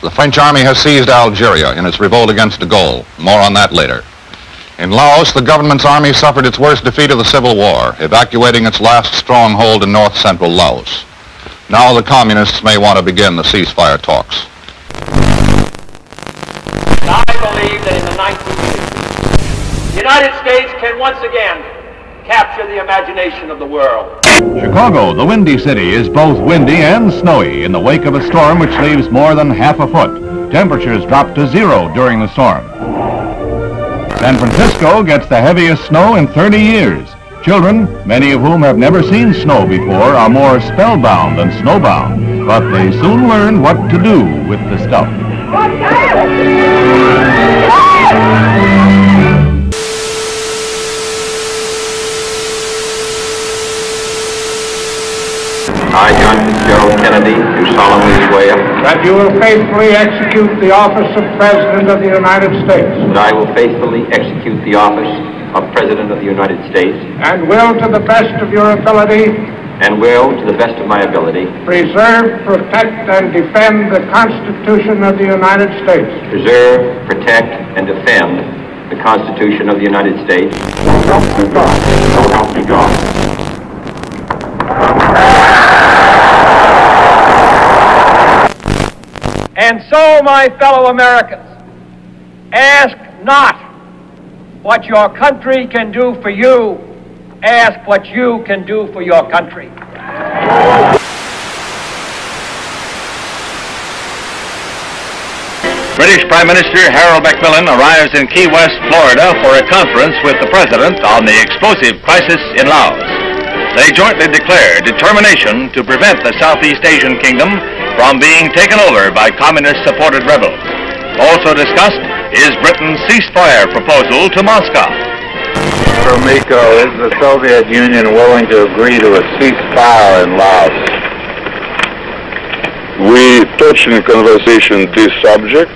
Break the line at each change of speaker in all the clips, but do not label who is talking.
The French army has seized Algeria in its revolt against de Gaulle. More on that later. In Laos, the government's army suffered its worst defeat of the Civil War, evacuating its last stronghold in north-central Laos. Now the communists may want to begin the ceasefire talks.
I believe that in the 1960s, the United States can once again capture the imagination of the world.
Chicago, the Windy City, is both windy and snowy in the wake of a storm which leaves more than half a foot. Temperatures drop to 0 during the storm. San Francisco gets the heaviest snow in 30 years. Children, many of whom have never seen snow before, are more spellbound than snowbound, but they soon learn what to do with the stuff.
I, John Fitzgerald Kennedy, do solemnly swear
that you will faithfully execute the office of President of the United States.
that I will faithfully execute the office of President of the United States
And will, to the best of your ability,
and will, to the best of my ability,
preserve, protect, and defend the Constitution of the United States.
preserve, protect, and defend the Constitution of the United States.
So help me God. So help me God.
And so, my fellow Americans, ask not what your country can do for you, ask what you can do for your country.
British Prime Minister Harold Macmillan arrives in Key West, Florida for a conference with the President on the explosive crisis in Laos. They jointly declare determination to prevent the Southeast Asian kingdom from being taken over by communist-supported rebels. Also discussed is Britain's ceasefire proposal to Moscow.
From Miko, is the Soviet Union willing to agree to a ceasefire in Laos?
We touched in conversation this subject.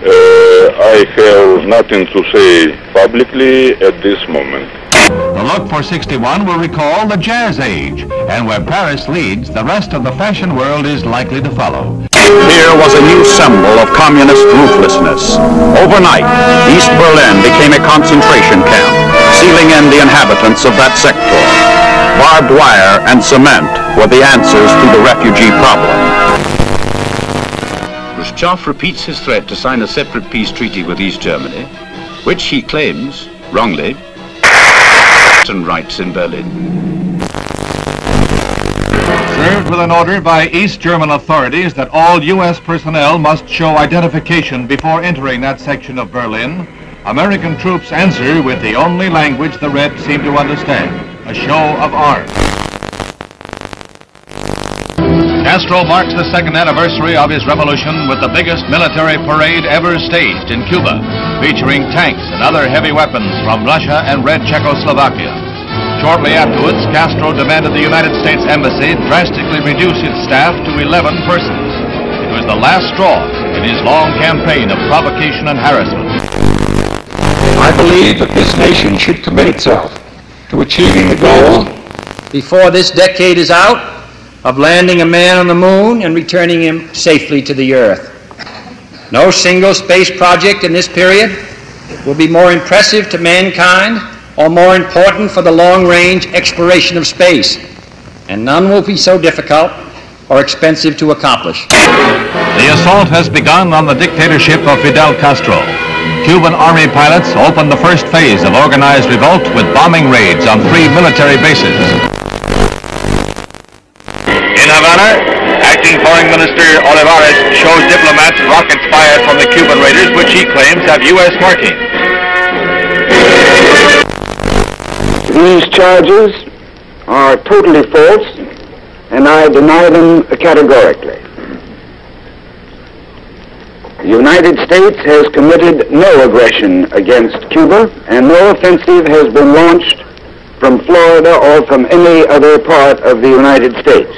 I have nothing to say publicly at this moment.
The look for 61 will recall the Jazz Age, and where Paris leads, the rest of the fashion world is likely to follow.
Here was a new symbol of communist ruthlessness. Overnight, East Berlin became a concentration camp, sealing in the inhabitants of that sector. Barbed wire and cement were the answers to the refugee problem.
Khrushchev repeats his threat to sign a separate peace treaty with East Germany, which he claims, wrongly, rights in Berlin.
Served with an order by East German authorities that all U.S. personnel must show identification before entering that section of Berlin, American troops answer with the only language the Reds seem to understand, a show of arms. Castro marks the second anniversary of his revolution with the biggest military parade ever staged in Cuba, featuring tanks and other heavy weapons from Russia and Red Czechoslovakia. Shortly afterwards, Castro demanded the United States Embassy drastically reduce its staff to 11 persons. It was the last straw in his long campaign of provocation and harassment.
I believe that this nation should commit itself to achieving the goal
Before this decade is out, of landing a man on the moon and returning him safely to the Earth. No single space project in this period will be more impressive to mankind or more important for the long-range exploration of space, and none will be so difficult or expensive to accomplish.
The assault has begun on the dictatorship of Fidel Castro. Cuban Army pilots opened the first phase of organized revolt with bombing raids on 3 military bases.
In Havana, Acting Foreign Minister Olivares shows diplomats rockets fired from the Cuban raiders, which he claims have U.S. marking.
These charges are totally false, and I deny them categorically. The United States has committed no aggression against Cuba, and no offensive has been launched from Florida or from any other part of the United States.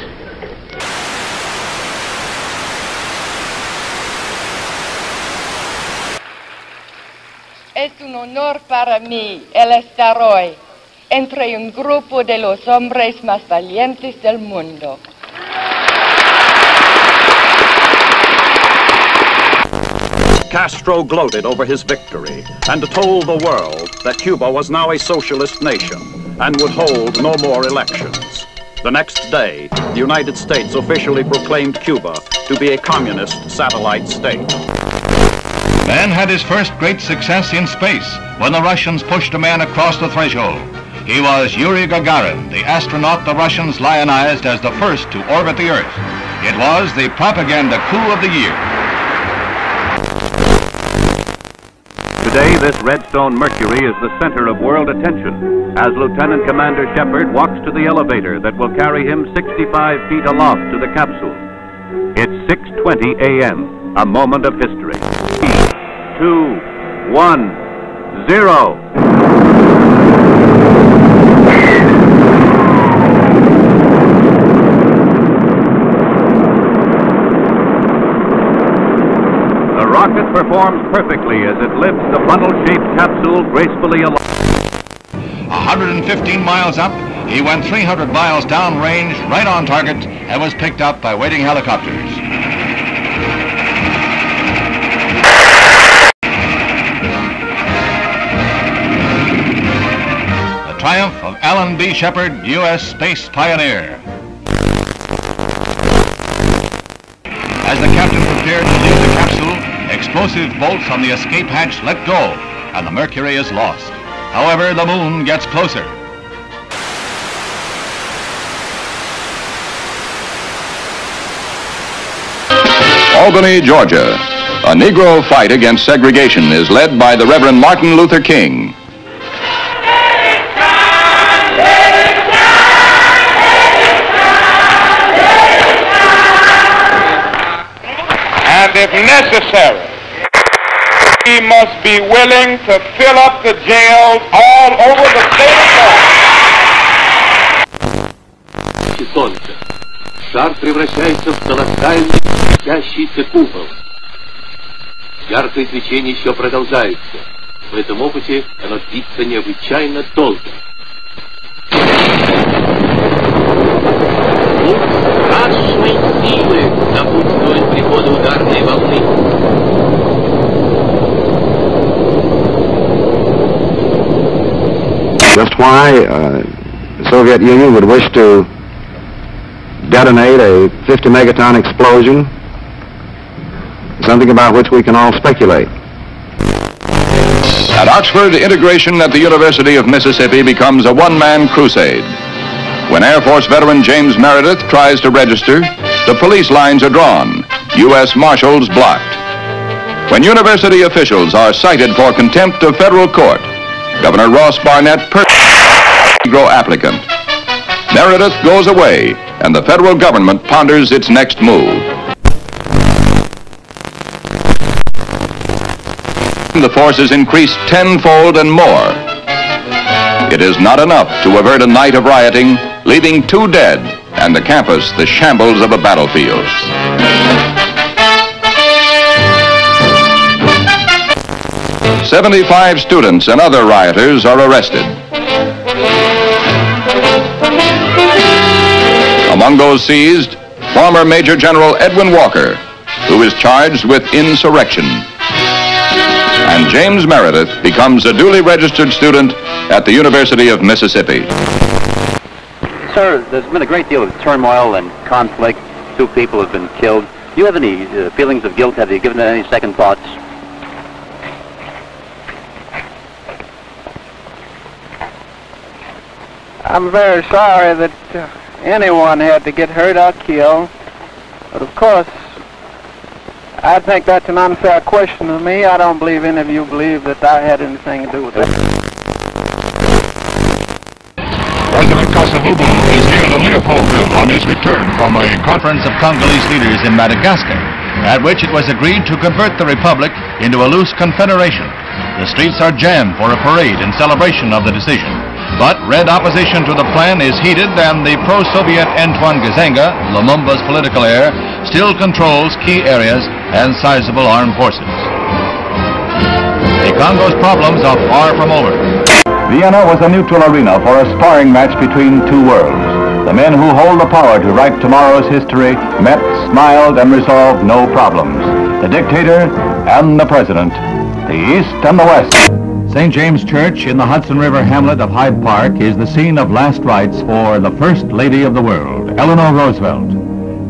Es un honor para mí el estar hoy entre un grupo de los hombres más valientes del mundo.
Castro gloated over his victory and told the world that Cuba was now a socialist nation and would hold no more elections. The next day, the United States officially proclaimed Cuba to be a communist satellite state.
Man had his first great success in space when the Russians pushed a man across the threshold. He was Yuri Gagarin, the astronaut the Russians lionized as the first to orbit the Earth. It was the propaganda coup of the year.
Today, this Redstone Mercury is the center of world attention as Lieutenant Commander Shepard walks to the elevator that will carry him 65 feet aloft to the capsule. It's 6:20 a.m., a moment of history. 3, 2, 1, 0. The rocket performs perfectly as it lifts the funnel-shaped capsule gracefully aloft.
115 miles up, he went 300 miles downrange, right on target, and was picked up by waiting helicopters. The triumph of Alan B. Shepard, U.S. space pioneer. As the captain prepared to leave the capsule, explosive bolts on the escape hatch let go, and the Mercury is lost. However, the moon gets closer.
Albany, Georgia. A Negro fight against segregation is led by the Reverend Martin Luther King.
And if necessary, he must be willing to fill up the jails all over the state of Georgia.
Солнце. Шар превращается в колоссальный светящийся купол. Яркое свечение еще продолжается. В этом опыте оно длится необычайно долго. Страшной силы напутствует прихода ударной волны.
Just why the Soviet Union would wish to detonate a 50 megaton explosion, something about which we can all speculate.
At Oxford, integration at the University of Mississippi becomes a one-man crusade. When Air Force veteran James Meredith tries to register, the police lines are drawn, U.S. Marshals blocked. When university officials are cited for contempt of federal court, Governor Ross Barnett Negro applicant. Meredith goes away, and the federal government ponders its next move. The forces increased tenfold and more. It is not enough to avert a night of rioting, leaving 2 dead and the campus the shambles of a battlefield. "75 students and other rioters are arrested. Among those seized, former Major General Edwin Walker, who is charged with insurrection. And James Meredith becomes a duly registered student at the University of Mississippi."
Sir, there's been a great deal of turmoil and conflict. 2 people have been killed. Do you have any feelings of guilt? Have you given it any second thoughts?
I'm very sorry that anyone had to get hurt or killed. But of course, I think that's an unfair question to me. I don't believe any of you believe that I had anything to do with that.
President Kasavubu is near the Leopoldville on his return from a conference of Congolese leaders in Madagascar, at which it was agreed to convert the republic into a loose confederation. The streets are jammed for a parade in celebration of the decision. But red opposition to the plan is heated, and the pro-Soviet Antoine Gizenga, Lumumba's political heir, still controls key areas and sizable armed forces. The Congo's problems are far from over.
Vienna was a neutral arena for a sparring match between 2 worlds. The men who hold the power to write tomorrow's history met, smiled, and resolved no problems. The dictator and the President, the East and the West. St. James Church in the Hudson River hamlet of Hyde Park is the scene of last rites for the First Lady of the World, Eleanor Roosevelt.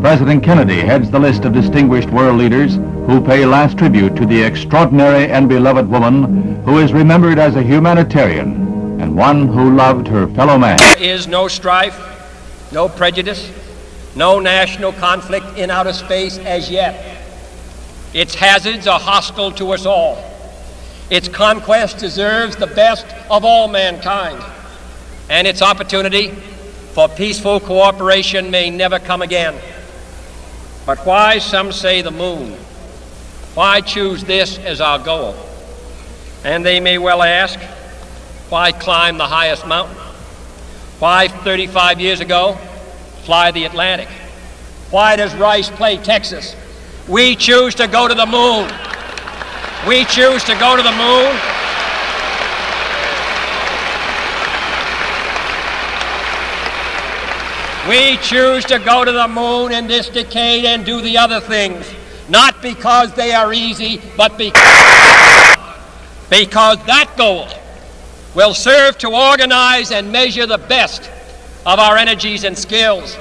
President Kennedy heads the list of distinguished world leaders who pay last tribute to the extraordinary and beloved woman who is remembered as a humanitarian and one who loved her fellow man.
There is no strife, no prejudice, no national conflict in outer space as yet. Its hazards are hostile to us all. Its conquest deserves the best of all mankind, and its opportunity for peaceful cooperation may never come again. But why, some say, the moon? Why choose this as our goal? And they may well ask, why climb the highest mountain? Why, 35 years ago, fly the Atlantic? Why does Rice play Texas? We choose to go to the moon. We choose to go to the moon. We choose to go to the moon in this decade and do the other things, not because they are easy, but because that goal will serve to organize and measure the best of our energies and skills,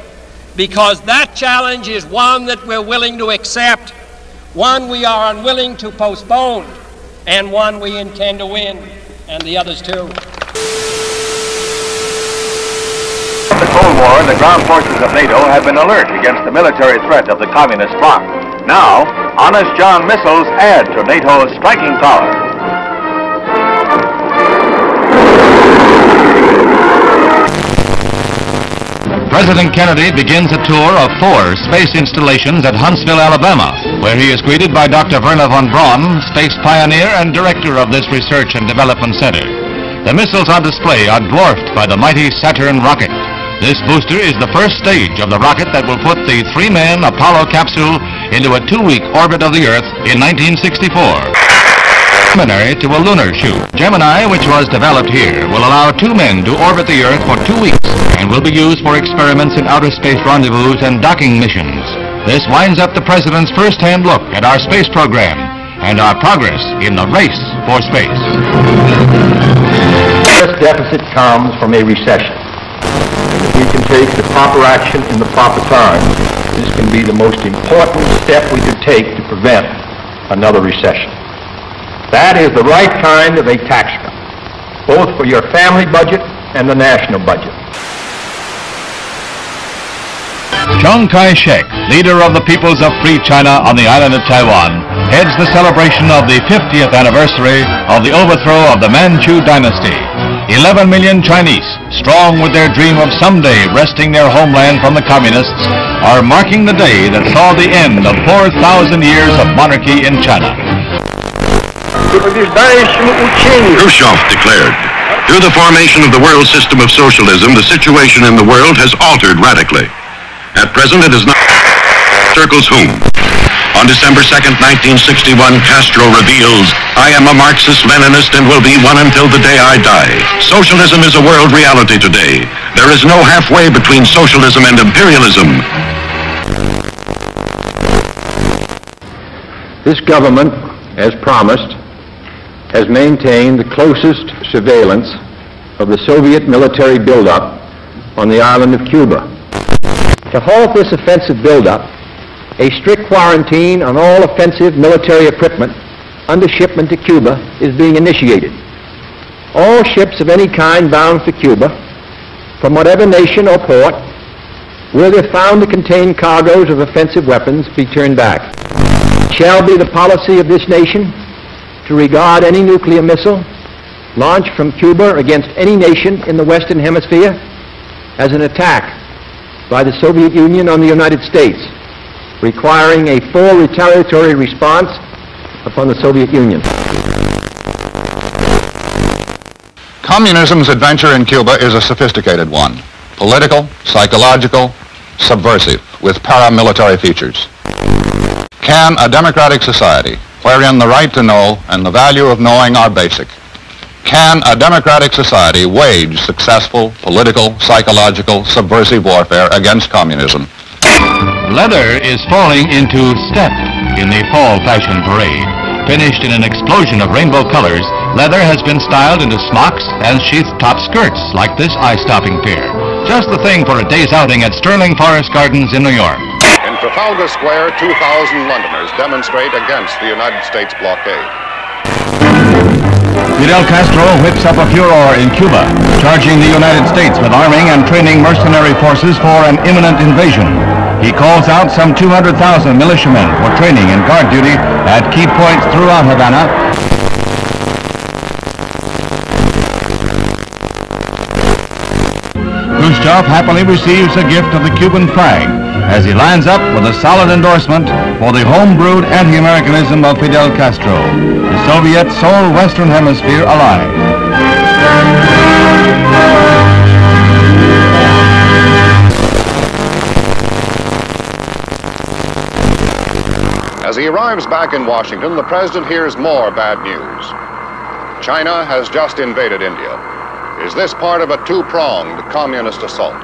because that challenge is one that we're willing to accept, one we are unwilling to postpone, and one we intend to win, and the others too.
The Cold War, the ground forces of NATO have been alert against the military threat of the communist bloc. Now, honest John missiles add to NATO's striking power.
President Kennedy begins a tour of 4 space installations at Huntsville, Alabama, where he is greeted by Dr. Werner von Braun, space pioneer and director of this research and development center. The missiles on display are dwarfed by the mighty Saturn rocket. This booster is the first stage of the rocket that will put the 3-man Apollo capsule into a 2-week orbit of the Earth in 1964. Preliminary to a lunar shoot. Gemini, which was developed here, will allow 2 men to orbit the Earth for 2 weeks and will be used for experiments in outer space rendezvous and docking missions. This winds up the President's first-hand look at our space program and our progress in the race for space.
This deficit comes from a recession. And if we can take the proper action in the proper time, this can be the most important step we could take to prevent another recession. That is the right kind of a tax cut, both for your family budget and the national budget.
Chiang Kai-shek, leader of the peoples of Free China on the island of Taiwan, heads the celebration of the 50th anniversary of the overthrow of the Manchu dynasty. 11 million Chinese, strong with their dream of someday wresting their homeland from the communists, are marking the day that saw the end of 4,000 years of monarchy in China.
Khrushchev declared, through the formation of the world system of socialism, the situation in the world has altered radically. At present, it is not circles whom. On December 2nd, 1961, Castro reveals, I am a Marxist-Leninist and will be one until the day I die. Socialism is a world reality today. There is no halfway between socialism and imperialism.
This government, as promised, has maintained the closest surveillance of the Soviet military buildup on the island of Cuba. To halt this offensive buildup, a strict quarantine on all offensive military equipment under shipment to Cuba is being initiated. All ships of any kind bound for Cuba, from whatever nation or port, where they're found to contain cargoes of offensive weapons, be turned back. It shall be the policy of this nation to regard any nuclear missile launched from Cuba against any nation in the Western Hemisphere as an attack by the Soviet Union on the United States, requiring a full retaliatory response upon the Soviet Union.
Communism's adventure in Cuba is a sophisticated one. Political, psychological, subversive, with paramilitary features. Can a democratic society, wherein the right to know and the value of knowing are basic, can a democratic society wage successful political, psychological, subversive warfare against communism?
Leather is falling into step in the fall fashion parade. Finished in an explosion of rainbow colors, leather has been styled into smocks and sheath-top skirts like this eye-stopping pair. Just the thing for a day's outing at Sterling Forest Gardens in New York.
In Trafalgar Square, 2,000 Londoners demonstrate against the United States blockade.
Fidel Castro whips up a furor in Cuba, charging the United States with arming and training mercenary forces for an imminent invasion. He calls out some 200,000 militiamen for training and guard duty at key points throughout Havana. Khrushchev happily receives a gift of the Cuban flag as he lines up with a solid endorsement for the home-brewed anti-Americanism of Fidel Castro, the Soviet sole Western Hemisphere ally.
As he arrives back in Washington, the president hears more bad news. China has just invaded India. Is this part of a two-pronged communist assault?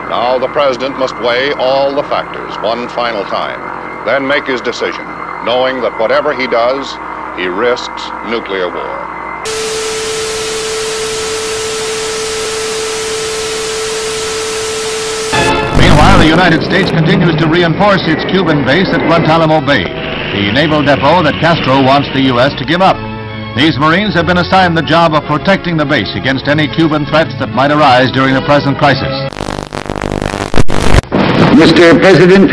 Now the president must weigh all the factors one final time, then make his decision, knowing that whatever he does, he risks nuclear war.
Meanwhile, the United States continues to reinforce its Cuban base at Guantanamo Bay, the naval depot that Castro wants the U.S. to give up. These Marines have been assigned the job of protecting the base against any Cuban threats that might arise during the present crisis.
Mr. President,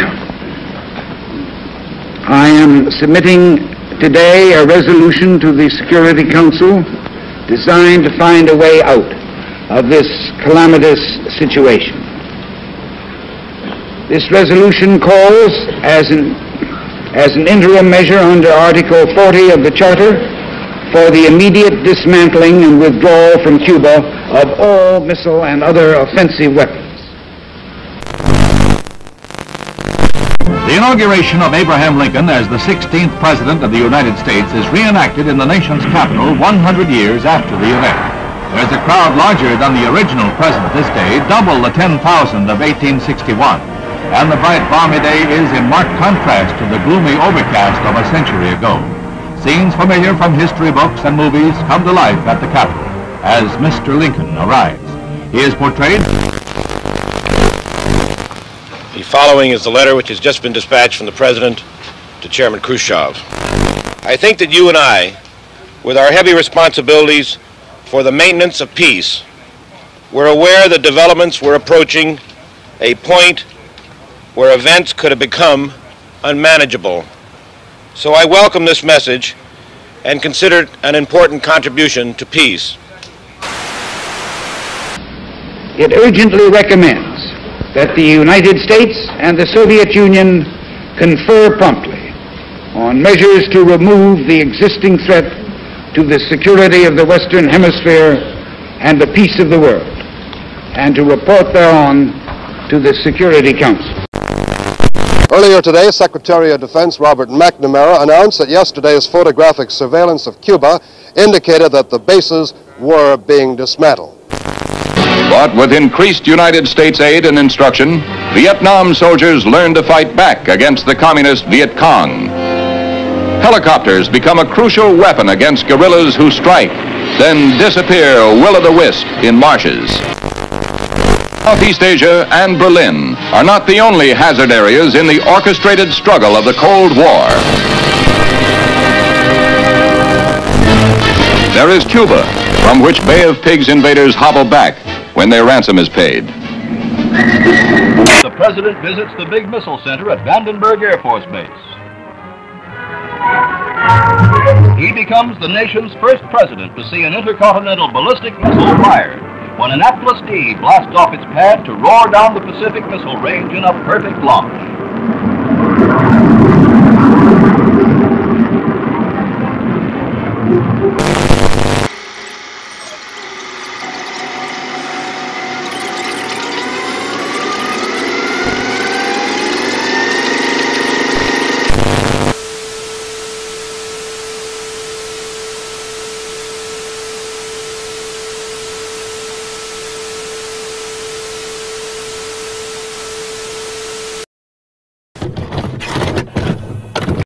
I am submitting today a resolution to the Security Council designed to find a way out of this calamitous situation. This resolution calls, as an interim measure under Article 40 of the Charter, for the immediate dismantling and withdrawal from Cuba of all missile and other offensive weapons.
The inauguration of Abraham Lincoln as the 16th President of the United States is reenacted in the nation's capital 100 years after the event. There's a crowd larger than the original president this day, double the 10,000 of 1861. And the bright balmy day is in marked contrast to the gloomy overcast of a century ago. Scenes familiar from history books and movies come to life at the Capitol as Mr. Lincoln arrives. He is portrayed.
The following is the letter which has just been dispatched from the President to Chairman Khrushchev. I think that you and I, with our heavy responsibilities for the maintenance of peace, were aware that developments were approaching a point where events could have become unmanageable. So I welcome this message and consider it an important contribution to peace.
It urgently recommends that the United States and the Soviet Union confer promptly on measures to remove the existing threat to the security of the Western Hemisphere and the peace of the world, and to report thereon to the Security Council.
Earlier today, Secretary of Defense Robert McNamara announced that yesterday's photographic surveillance of Cuba indicated that the bases were being dismantled.
But with increased United States aid and instruction, Vietnam soldiers learned to fight back against the communist Viet Cong. Helicopters become a crucial weapon against guerrillas who strike, then disappear will-o'-the-wisp in marshes. Southeast Asia and Berlin are not the only hazard areas in the orchestrated struggle of the Cold War. There is Cuba, from which Bay of Pigs invaders hobble back when their ransom is paid.
The President visits the big missile center at Vandenberg Air Force Base. He becomes the nation's first president to see an intercontinental ballistic missile fired, when Annapolis D blasts off its pad to roar down the Pacific Missile Range in a perfect launch.